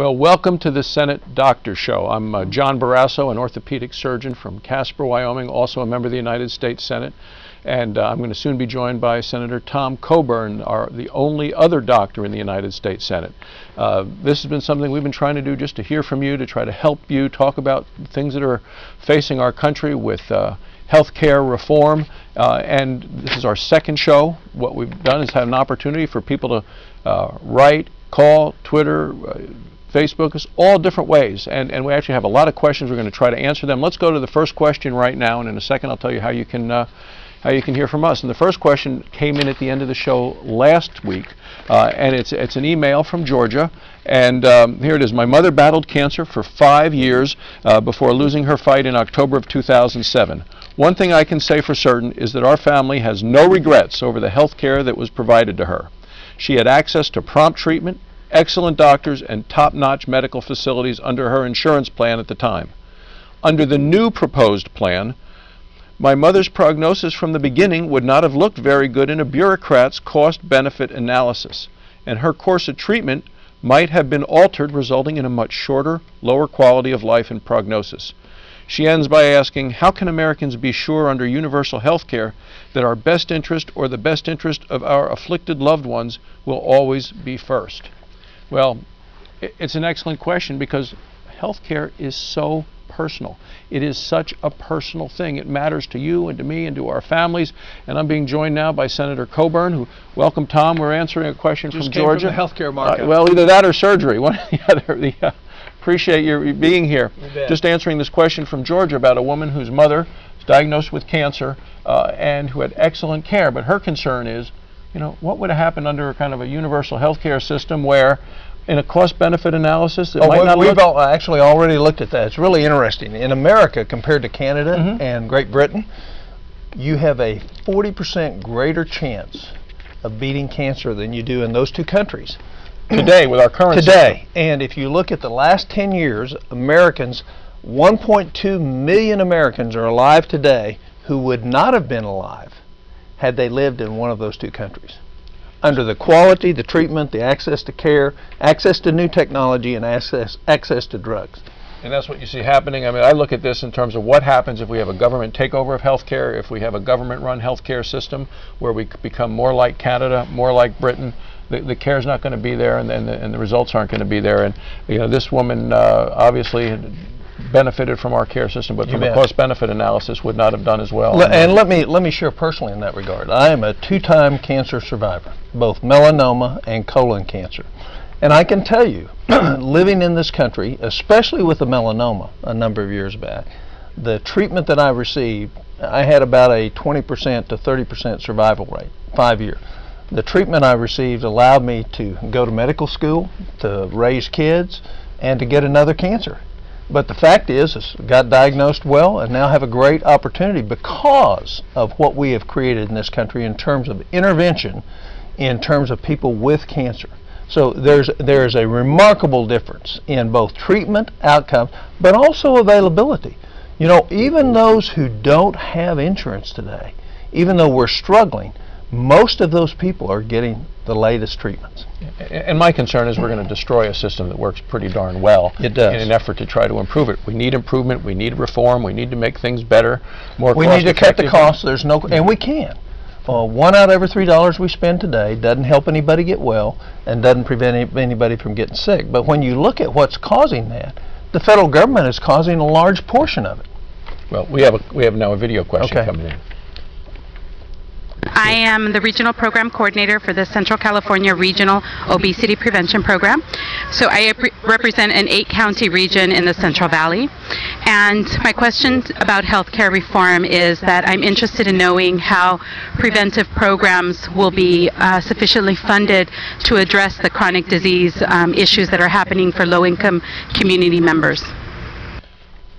Well, welcome to the Senate Doctor Show. I'm John Barrasso, an orthopedic surgeon from Casper, Wyoming, also a member of the United States Senate. And I'm going to soon be joined by Senator Tom Coburn, the only other doctor in the United States Senate. This has been something we've been trying to do, just to hear from you, to try to help you talk about things that are facing our country with health care reform. And this is our second show. What we've done is had an opportunity for people to write, call, Twitter, Facebook, us all different ways, and we actually have a lot of questions. We're going to try to answer them. Let's go to the first question right now, and in a second I'll tell you how you can hear from us. And the first question came in at the end of the show last week, and it's an email from Georgia, and here it is. My mother battled cancer for 5 years before losing her fight in October of 2007. One thing I can say for certain is that our family has no regrets over the health care that was provided to her. She had access to prompt treatment, excellent doctors, and top-notch medical facilities under her insurance plan at the time. Under the new proposed plan, my mother's prognosis from the beginning would not have looked very good in a bureaucrat's cost-benefit analysis, and her course of treatment might have been altered, resulting in a much shorter, lower quality of life and prognosis. She ends by asking, how can Americans be sure under universal health care that our best interest or the best interest of our afflicted loved ones will always be first? Well, it's an excellent question, because health care is so personal. It is such a personal thing. It matters to you and to me and to our families. And I'm being joined now by Senator Coburn, who, welcome, Tom. We're answering a question from Georgia. From the healthcare market. Well, either that or surgery, one or the other. Appreciate your being here. Just answering this question from Georgia about a woman whose mother was diagnosed with cancer and who had excellent care. But her concern is, what would have happened under kind of a universal health care system where, in a cost-benefit analysis, it might not we've actually already looked at that. It's really interesting. In America, compared to Canada and Great Britain, you have a 40% greater chance of beating cancer than you do in those two countries. Today, with our current system. And if you look at the last 10 years, Americans, 1.2 million Americans are alive today who would not have been alive had they lived in one of those two countries. Under the quality, the treatment, the access to care, access to new technology, and access to drugs. And that's what you see happening. I mean, I look at this in terms of what happens if we have a government takeover of health care, if we have a government-run health care system where we become more like Canada, more like Britain. The care is not going to be there, and the results aren't going to be there. And this woman obviously benefited from our care system, but from a cost-benefit analysis would not have done as well. And let me share personally in that regard. I am a 2-time cancer survivor, both melanoma and colon cancer. And I can tell you, living in this country, especially with the melanoma a number of years back, the treatment that I received, I had about a 20% to 30% survival rate, 5 years. The treatment I received allowed me to go to medical school, to raise kids, and to get another cancer. But the fact is, I got diagnosed well and now have a great opportunity because of what we have created in this country in terms of intervention, in terms of people with cancer. So there's a remarkable difference in both treatment outcomes, but also availability. Even those who don't have insurance today, even though we're struggling, most of those people are getting the latest treatments. And my concern is we're going to destroy a system that works pretty darn well. It does. In an effort to try to improve it. We need improvement, we need reform, we need to make things better, more cost-effective. We need to cut the costs, and we can. 1 out of every $3 we spend today doesn't help anybody get well and doesn't prevent anybody from getting sick. But when you look at what's causing that, the federal government is causing a large portion of it. Well, we have now a video question coming in. I am the Regional Program Coordinator for the Central California Regional Obesity Prevention Program. So I represent an 8-county region in the Central Valley. And my question about healthcare reform is that I'm interested in knowing how preventive programs will be sufficiently funded to address the chronic disease issues that are happening for low-income community members.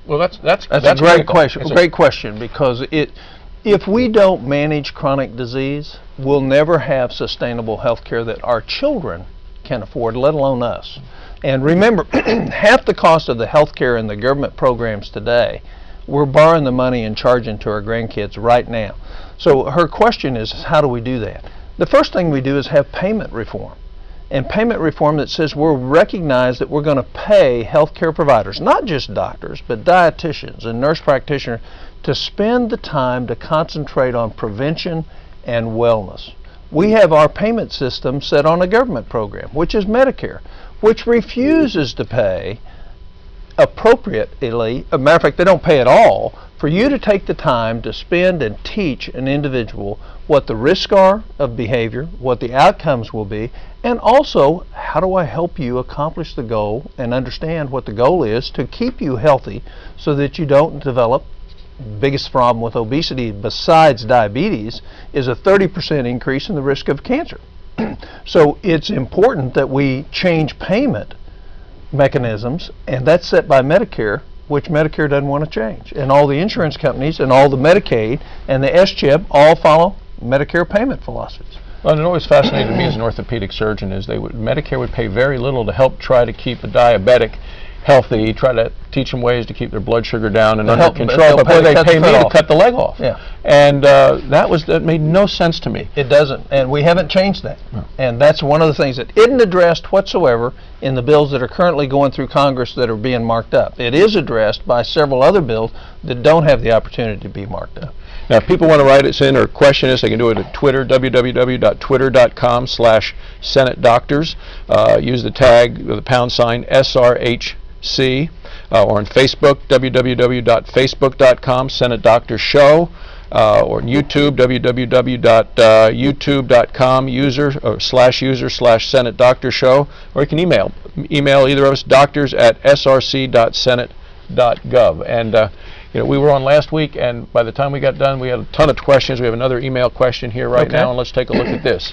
Well, that's a great question. Great question, because if we don't manage chronic disease, we'll never have sustainable health care that our children can afford, let alone us. And remember, half the cost of the health care in the government programs today, we're borrowing the money and charging to our grandkids right now. So her question is, how do we do that? The first thing we do is have payment reform. and payment reform that says we'll recognize that we're going to pay healthcare providers, not just doctors, but dietitians and nurse practitioners, to spend the time to concentrate on prevention and wellness. We have our payment system set on a government program, which is Medicare, which refuses to pay appropriately. As a matter of fact, they don't pay at all for you to take the time to spend and teach an individual what the risks are of behavior, what the outcomes will be, and also how do I help you accomplish the goal and understand what the goal is to keep you healthy so that you don't develop. Biggest problem with obesity besides diabetes is a 30% increase in the risk of cancer. So it's important that we change payment mechanisms, and that's set by Medicare, which Medicare doesn't want to change. And all the insurance companies and all the Medicaid and the SCHIP all follow Medicare payment philosophies. Well, it always fascinated me as an orthopedic surgeon is Medicare would pay very little to help try to keep a diabetic healthy, try to teach them ways to keep their blood sugar down and under control, but boy, they pay me to cut the leg off. Yeah. And that made no sense to me. It doesn't, and we haven't changed that. No. And that's one of the things that isn't addressed whatsoever in the bills that are currently going through Congress that are being marked up. It is addressed by several other bills that don't have the opportunity to be marked up. Now, if people want to write us in or question us, they can do it at Twitter, www.twitter.com/Senate Doctors. Use the tag, the # SRHC, or on Facebook, www.facebook.com, Senate Doctor Show, or on YouTube, www.youtube.com/user/Senate Doctor Show, or you can email either of us, doctors@src.senate.gov. And we were on last week, and by the time we got done, we had a ton of questions. We have another email question here right now, and let's take a look at this.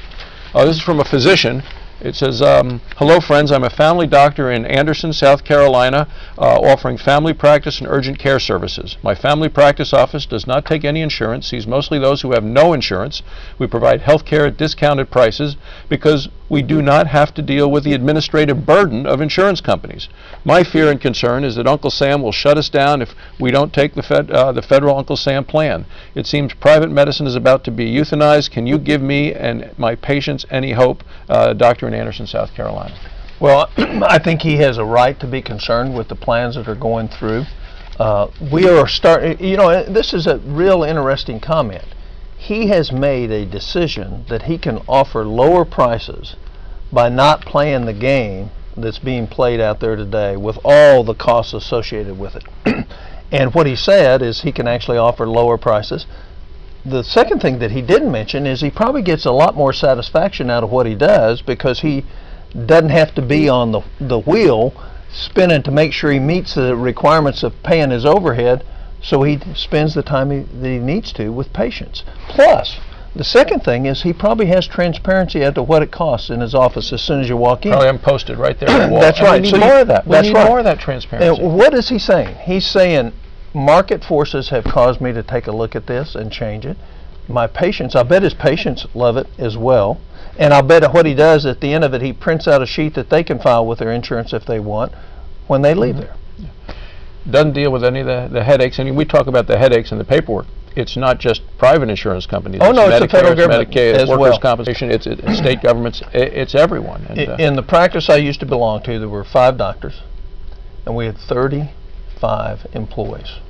This is from a physician. It says, hello friends, I'm a family doctor in Anderson, South Carolina, offering family practice and urgent care services. My family practice office does not take any insurance, sees mostly those who have no insurance. We provide health care at discounted prices because we do not have to deal with the administrative burden of insurance companies. My fear and concern is that Uncle Sam will shut us down if we don't take the federal Uncle Sam plan. It seems private medicine is about to be euthanized. Can you give me and my patients any hope? Doctor in Anderson, South Carolina. Well, I think he has a right to be concerned with the plans that are going through. We are starting, this is a real interesting comment. He has made a decision that he can offer lower prices by not playing the game that's being played out there today with all the costs associated with it. And what he said is he can actually offer lower prices. The second thing that he didn't mention is he probably gets a lot more satisfaction out of what he does because he doesn't have to be on the wheel spinning to make sure he meets the requirements of paying his overhead, so he spends the time that he needs to with patients. Plus, the second thing is he probably has transparency as to what it costs in his office as soon as you walk in. Probably have posted right there on the wall. That's right. We need more of that. We need more of that transparency. And what is he saying? He's saying market forces have caused me to take a look at this and change it. My patients, I bet his patients love it as well. And I'll bet what he does at the end of it, he prints out a sheet that they can file with their insurance if they want when they leave there. Doesn't deal with any of the headaches. I mean, we talk about the headaches and the paperwork. It's not just private insurance companies. Oh, no, it's Medicare, the federal government Medicaid, as it's workers' well. compensation, it's state governments, it's everyone. And, in the practice I used to belong to, there were 5 doctors, and we had 35 employees.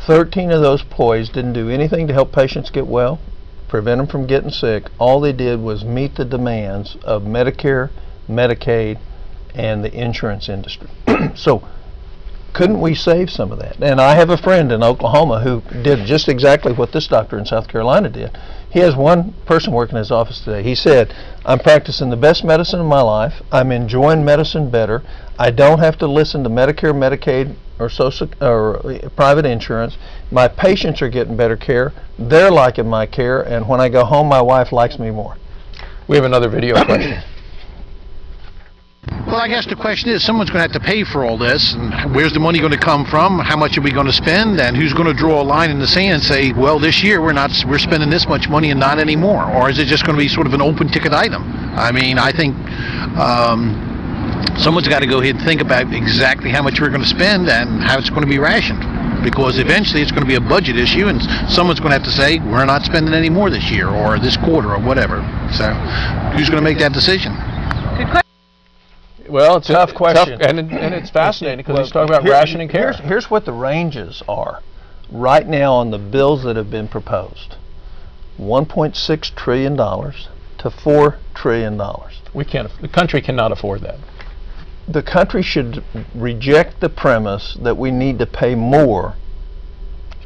13 of those employees didn't do anything to help patients get well, prevent them from getting sick. All they did was meet the demands of Medicare, Medicaid, and the insurance industry. So couldn't we save some of that? And I have a friend in Oklahoma who did just exactly what this doctor in South Carolina did. He has one person working in his office today. He said, I'm practicing the best medicine of my life. I'm enjoying medicine better. I don't have to listen to Medicare, Medicaid, or private insurance. My patients are getting better care. They're liking my care. And when I go home, my wife likes me more. We have another video question. Well, I guess the question is, someone's going to have to pay for all this, and where's the money going to come from? How much are we going to spend? And who's going to draw a line in the sand and say, well, this year we're spending this much money and not anymore? Or is it just going to be sort of an open ticket item? I mean, I think someone's got to go ahead and think about exactly how much we're going to spend and how it's going to be rationed. Because eventually it's going to be a budget issue, and someone's going to have to say, we're not spending any more this year or this quarter or whatever. So who's going to make that decision? Good question. Well, it's Tough question. and it's fascinating because Well, he's talking about here- rationing care. Here's what the ranges are right now on the bills that have been proposed: $1.6 trillion to $4 trillion. We can't. The country cannot afford that. The country should reject the premise that we need to pay more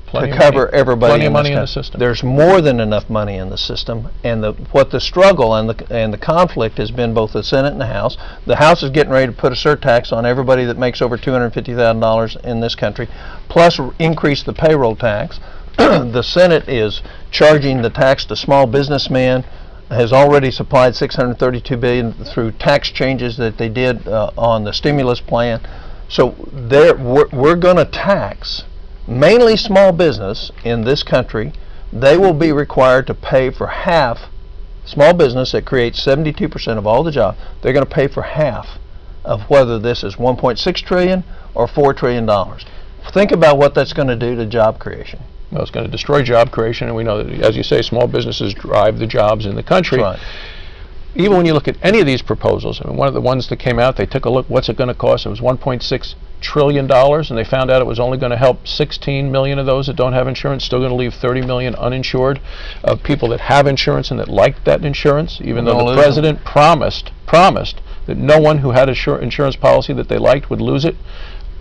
Plenty to of cover money. everybody Plenty in of money this in the country. system. There's more than enough money in the system, and what the struggle and the conflict has been both the Senate and the House. The House is getting ready to put a surtax on everybody that makes over $250,000 in this country, plus increase the payroll tax. The Senate is charging the tax to small businessmen, has already supplied $632 billion through tax changes that they did on the stimulus plan. So we're going to tax mainly small business in this country. They will be required to pay for half. Small business that creates 72% of all the jobs, they're going to pay for half of whether this is $1.6 trillion or $4 trillion. Think about what that's going to do to job creation. Well, it's going to destroy job creation, and we know that, as you say, small businesses drive the jobs in the country. That's right. Even when you look at any of these proposals, I mean, one of the ones that came out, they took a look, what's it going to cost? It was $1.6 trillion, and they found out it was only going to help 16 million of those that don't have insurance, still going to leave 30 million uninsured of people that have insurance and that liked that insurance, even though the president promised that no one who had a insurance policy that they liked would lose it.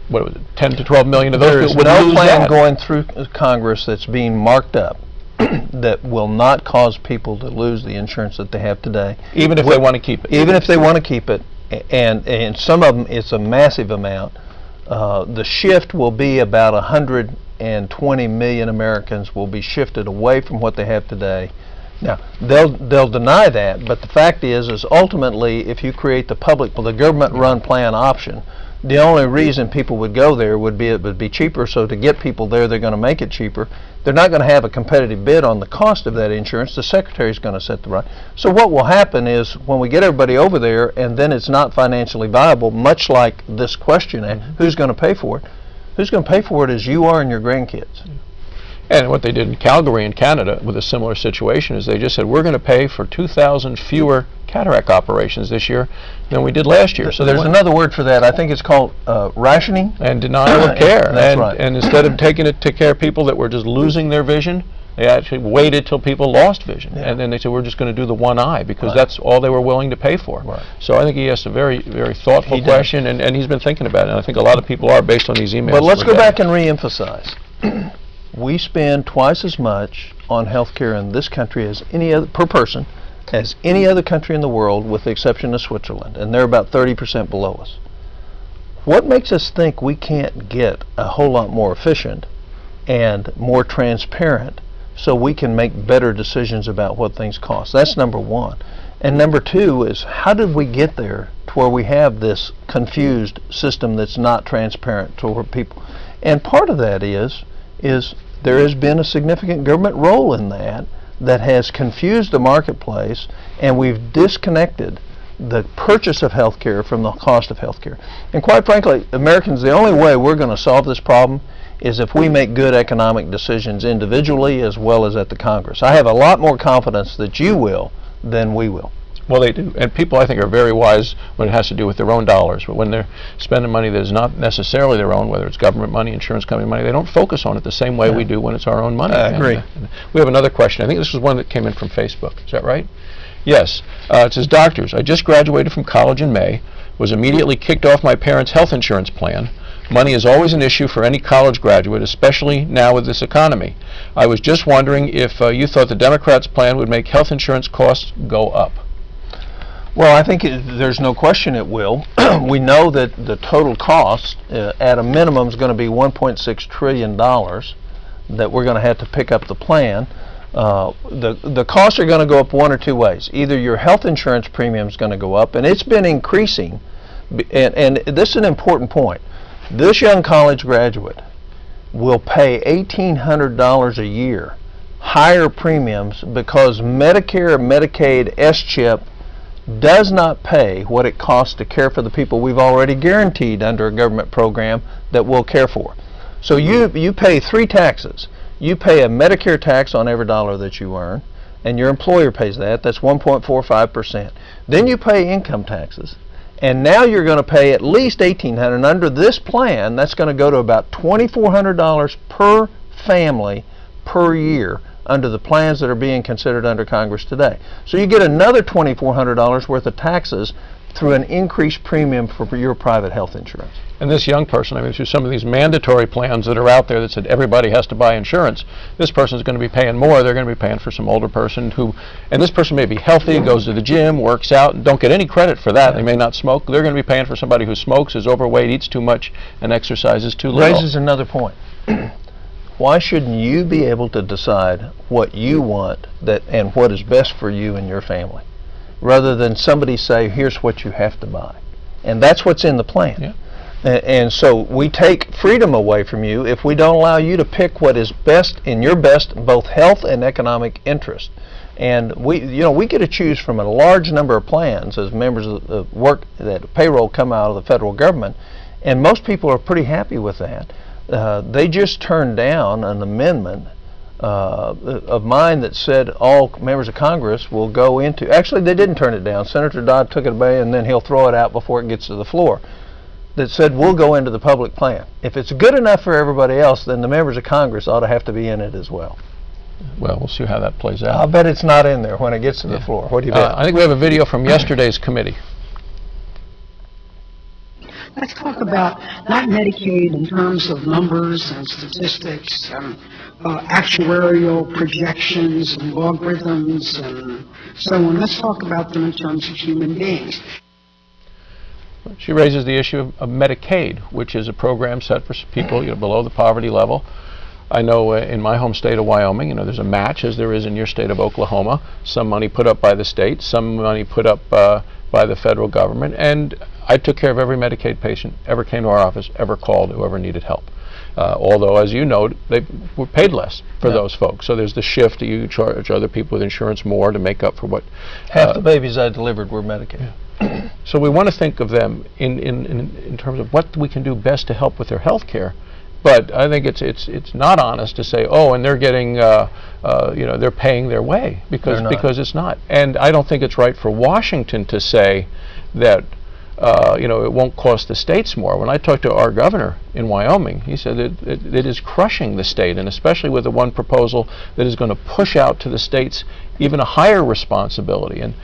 What was it, 10 to 12 million of those There is people would no lose plan that. going through Congress that's being marked up that will not cause people to lose the insurance that they have today. Even if they want to keep it. Even if they want to keep it, and some of them, it's a massive amount. The shift will be about 120 million Americans will be shifted away from what they have today. Now, they'll deny that, but the fact is ultimately, if you create the government-run plan option, the only reason people would go there would be it would be cheaper. So to get people there, they're going to make it cheaper. They're not going to have a competitive bid on the cost of that insurance. The Secretary's going to set the rate. So what will happen is when we get everybody over there and then it's not financially viable, much like this question, who's going to pay for it? Who's going to pay for it is you are and your grandkids. And what they did in Calgary in Canada with a similar situation is they just said, we're going to pay for 2,000 fewer cataract operations this year than we did last year. So there's another word for that. I think it's called rationing. And denial of care. That's right. And instead of taking it to care of people that were just losing their vision, they actually waited till people lost vision. Yeah. And then they said, we're just going to do the one eye because that's all they were willing to pay for. Right. So I think he asked a very, very thoughtful question, and he's been thinking about it. And I think a lot of people are based on these emails. But let's go back and reemphasize. We spend twice as much on health care in this country as any other per person as any other country in the world, with the exception of Switzerland, and they're about 30% below us. What makes us think we can't get a whole lot more efficient and more transparent so we can make better decisions about what things cost? That's number one. And number two is, how did we get there to where we have this confused system that's not transparent to people? And part of that is there has been a significant government role in that has confused the marketplace, and we've disconnected the purchase of health care from the cost of health care. And quite frankly, Americans, the only way we're going to solve this problem is if we make good economic decisions individually as well as at the Congress. I have a lot more confidence that you will than we will. Well, they do. And people, I think, are very wise when it has to do with their own dollars. But when they're spending money that is not necessarily their own, whether it's government money, insurance company money, they don't focus on it the same way we do when it's our own money. I agree. And we have another question. I think this was one that came in from Facebook. Is that right? Yes. It says, doctors, I just graduated from college in May, was immediately kicked off my parents' health insurance plan. Money is always an issue for any college graduate, especially now with this economy. I was just wondering if you thought the Democrats' plan would make health insurance costs go up. Well, I think there's no question it will. We know that the total cost at a minimum is going to be $1.6 trillion that we're going to have to pick up the plan. The costs are going to go up one or two ways. Either your health insurance premium is going to go up, and it's been increasing, and this is an important point. This young college graduate will pay $1,800 a year, higher premiums, because Medicare, Medicaid, S-CHIP does not pay what it costs to care for the people we've already guaranteed under a government program that we'll care for. So you pay three taxes. You pay a Medicare tax on every dollar that you earn, and your employer pays that. That's 1.45%. Then you pay income taxes, And now you're going to pay at least $1,800. And under this plan, that's going to go to about $2,400 per family per year under the plans that are being considered under Congress today. So you get another $2,400 worth of taxes through an increased premium for your private health insurance. And this young person, I mean, through some of these mandatory plans that are out there that said everybody has to buy insurance, this person's going to be paying more. They're going to be paying for some older person who, and this person may be healthy, goes to the gym, works out, and don't get any credit for that. They may not smoke. They're going to be paying for somebody who smokes, is overweight, eats too much, and exercises too little. Raises another point. Why shouldn't you be able to decide what you want and what is best for you and your family, rather than somebody say, here's what you have to buy? And that's what's in the plan. Yeah. And so we take freedom away from you if we don't allow you to pick what is best in your best both health and economic interest. And we get to choose from a large number of plans as members of the work that payroll come out of the federal government, and most people are pretty happy with that. They just turned down an amendment of mine that said all members of Congress will go into, actually they didn't turn it down. Senator Dodd took it away and then he'll throw it out before it gets to the floor, that said we'll go into the public plan. If it's good enough for everybody else, then the members of Congress ought to have to be in it as well. Well, we'll see how that plays out. I'll bet it's not in there when it gets to the floor. What do you bet? I think we have a video from yesterday's committee. Let's talk about not Medicaid in terms of numbers and statistics and actuarial projections and logarithms and so on. Let's talk about them in terms of human beings. She raises the issue of Medicaid, which is a program set for people below the poverty level. I know in my home state of Wyoming, there's a match, as there is in your state of Oklahoma. Some money put up by the state, some money put up by the federal government, and I took care of every Medicaid patient ever came to our office, ever called, who ever needed help. Although, as you know, they were paid less for those folks. So there's the shift. You charge other people with insurance more to make up for what. Half the babies I delivered were Medicaid. Yeah. So we want to think of them in terms of what we can do best to help with their health care. But I think it's not honest to say, oh, and they're getting, they're paying their way, because it's not. And I don't think it's right for Washington to say that, it won't cost the states more. When I talked to our governor in Wyoming, he said that it is crushing the state, and especially with the one proposal that is going to push out to the states even a higher responsibility. And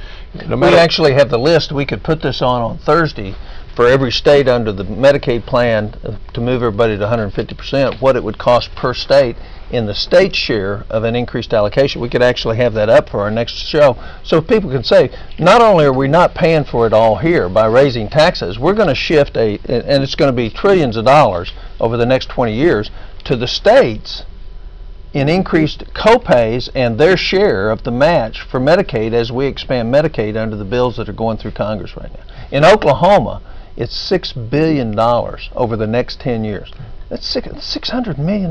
no matter, we actually have the list. We could put this on Thursday for every state under the Medicaid plan to move everybody to 150%, what it would cost per state in the state share of an increased allocation. We could actually have that up for our next show, so people can say, not only are we not paying for it all here by raising taxes, we're going to shift and it's going to be trillions of dollars over the next 20 years to the states in increased co-pays and their share of the match for Medicaid as we expand Medicaid under the bills that are going through Congress right now. In Oklahoma, it's $6 billion over the next 10 years. That's $600 million.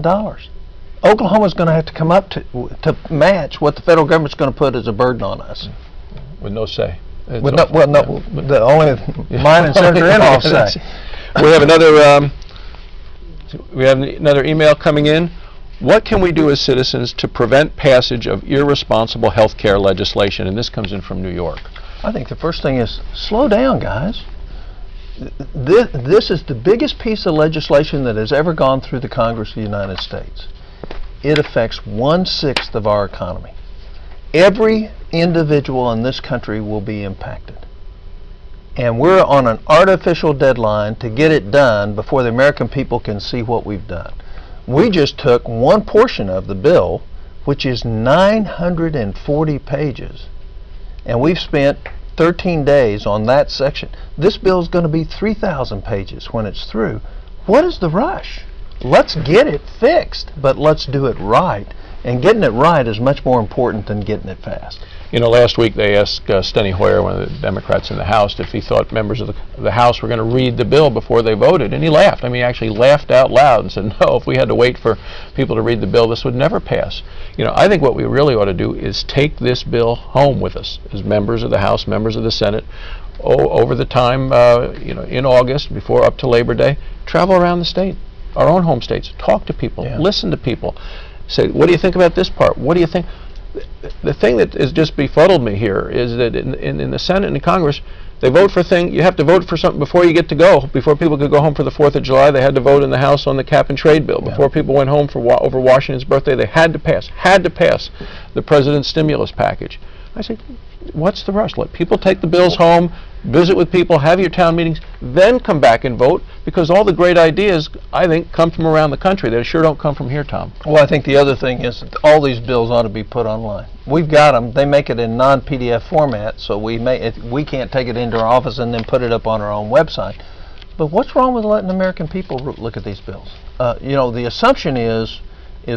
Oklahoma's going to have to come up to match what the federal government's going to put as a burden on us. With no say. With only mine and Senator Inhofe say. We have another email coming in. What can we do as citizens to prevent passage of irresponsible health care legislation? And this comes in from New York. I think the first thing is slow down, guys. This is the biggest piece of legislation that has ever gone through the Congress of the United States. It affects 1/6 of our economy. Every individual in this country will be impacted. And we're on an artificial deadline to get it done before the American people can see what we've done. We just took one portion of the bill, which is 940 pages, and we've spent 13 days on that section. This bill is going to be 3,000 pages when it's through. What is the rush? Let's get it fixed, but let's do it right. And getting it right is much more important than getting it fast. Last week they asked Steny Hoyer, one of the Democrats in the House, if he thought members of the House were going to read the bill before they voted, and he laughed. I mean, he actually laughed out loud and said, no, if we had to wait for people to read the bill, this would never pass. I think what we really ought to do is take this bill home with us as members of the House, members of the Senate, over the time, in August, before up to Labor Day, travel around the state, our own home states, talk to people, listen to people, say, what do you think about this part? What do you think? The thing that has just befuddled me here is that in the Senate and in Congress, they vote for things. You have to vote for something before you get to go. Before people could go home for the 4th of July, they had to vote in the House on the cap and trade bill. Before people went home for over Washington's birthday, they had to pass the president's stimulus package. I say, what's the rush? Let people take the bills home, visit with people, have your town meetings, then come back and vote, because all the great ideas, I think, come from around the country. They sure don't come from here, Tom. Well, I think the other thing is that all these bills ought to be put online. We've got them. They make it in non-PDF format, so we can't take it into our office and then put it up on our own website. But what's wrong with letting American people look at these bills? You know, the assumption is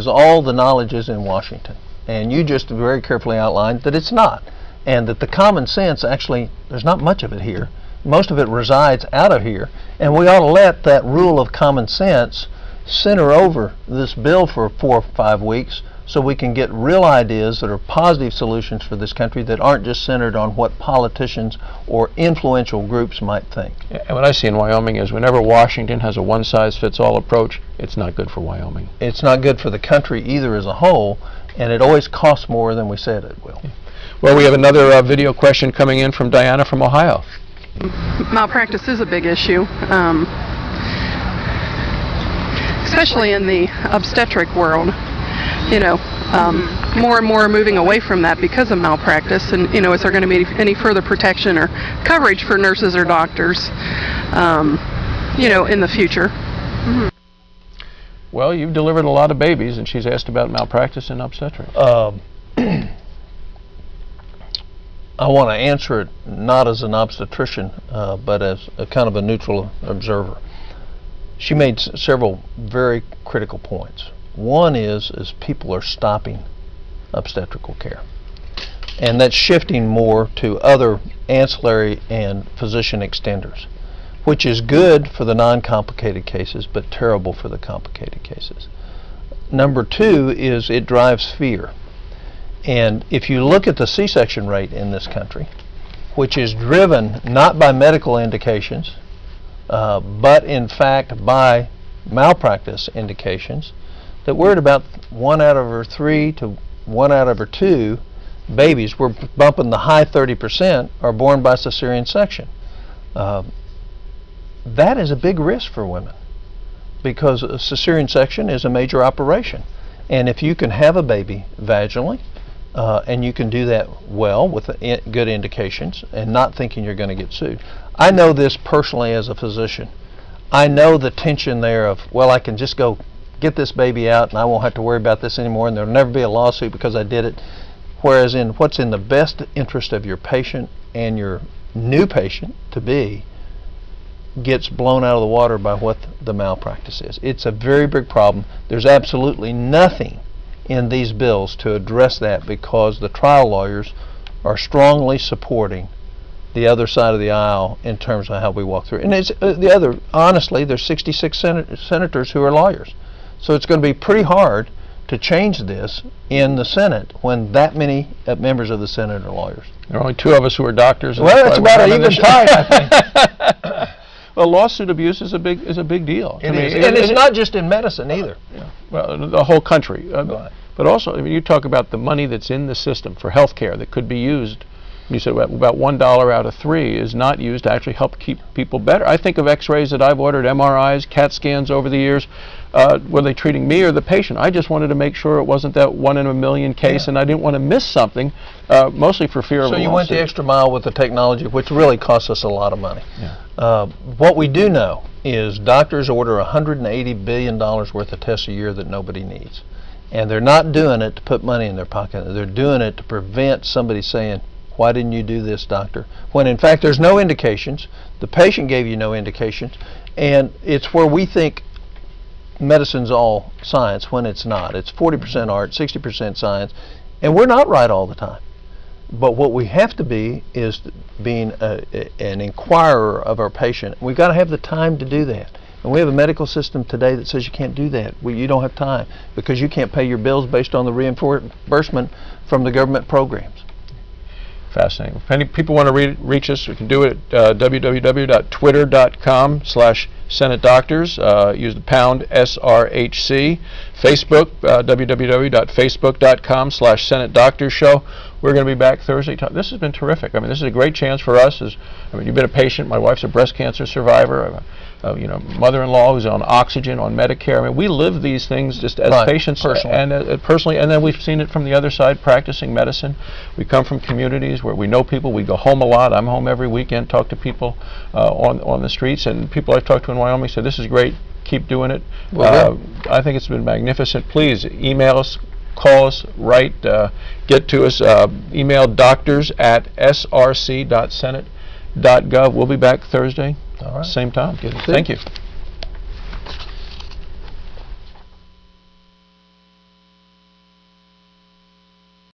all the knowledge is in Washington. And you just very carefully outlined that it's not. And that the common sense, actually, there's not much of it here. Most of it resides out of here. And we ought to let that rule of common sense center over this bill for 4 or 5 weeks so we can get real ideas that are positive solutions for this country that aren't just centered on what politicians or influential groups might think. And what I see in Wyoming is whenever Washington has a one-size-fits-all approach, it's not good for Wyoming. It's not good for the country either as a whole, and it always costs more than we said it will. Well, we have another video question coming in from Diana from Ohio. Malpractice is a big issue, especially in the obstetric world. You know, more and more are moving away from that because of malpractice, and you know, is there going to be any further protection or coverage for nurses or doctors, you know, in the future? Well, you've delivered a lot of babies, and she's asked about malpractice and obstetrics. I want to answer it not as an obstetrician, but as a kind of a neutral observer. She made several very critical points. One is people are stopping obstetrical care, and that's shifting more to other ancillary and physician extenders, which is good for the non-complicated cases, but terrible for the complicated cases. Number two is it drives fear. And if you look at the C-section rate in this country, which is driven not by medical indications, but in fact by malpractice indications, that we're at about 1 out of every 3 to 1 out of every 2 babies, we're bumping the high 30%, are born by cesarean section. That is a big risk for women, because a cesarean section is a major operation. And if you can have a baby vaginally, and you can do that well with good indications and not thinking you're going to get sued. I know this personally as a physician. I know the tension there of, well, I can just go get this baby out and I won't have to worry about this anymore, and there'll never be a lawsuit because I did it. Whereas in what's in the best interest of your patient and your new patient to be gets blown out of the water by what the malpractice is. It's a very big problem. There's absolutely nothing in these bills to address that, because the trial lawyers are strongly supporting the other side of the aisle in terms of how we walk through. And it's honestly, there's 66 senators who are lawyers. So it's going to be pretty hard to change this in the Senate when that many members of the Senate are lawyers. There are only 2 of us who are doctors. Well, it's about an even tie, I think. Well, lawsuit abuse is a big deal. And it's not just in medicine either. Yeah. Well, the whole country. But also, I mean, you talk about the money that's in the system for health care that could be used. You said about $1 out of 3 is not used to actually help keep people better. I think of x-rays that I've ordered, MRIs, CAT scans over the years. Were they treating me or the patient? I just wanted to make sure it wasn't that 1 in a million case, and I didn't want to miss something, mostly for fear of a lawsuit. So you went the extra mile with the technology, which really costs us a lot of money. Yeah. What we do know is doctors order $180 billion worth of tests a year that nobody needs. And they're not doing it to put money in their pocket. They're doing it to prevent somebody saying, why didn't you do this, doctor? When in fact there's no indications. The patient gave you no indications. And it's where we think medicine's all science when it's not. It's 40% art, 60% science. And we're not right all the time. But what we have to be is being an inquirer of our patient. We've got to have the time to do that. And we have a medical system today that says you can't do that. You don't have time because you can't pay your bills based on the reimbursement from the government programs. Fascinating. If any people want to reach us, we can do it at www.twitter.com/Senate Doctors. Use the pound SRHC. Facebook, www.facebook.com/Senate Doctors Show. We're going to be back Thursday. This has been terrific. I mean, this is a great chance for us. You've been a patient. My wife's a breast cancer survivor. Mother-in-law who's on oxygen, on Medicare. I mean, we live these things just as patients personally, and then we've seen it from the other side, practicing medicine. We come from communities where we know people. We go home a lot. I'm home every weekend, talk to people on the streets, and people I've talked to in Wyoming say, this is great, keep doing it. I think it's been magnificent. Please email us, call us, write, get to us, email doctors@src.senate.gov. We'll be back Thursday, same time. Thank you.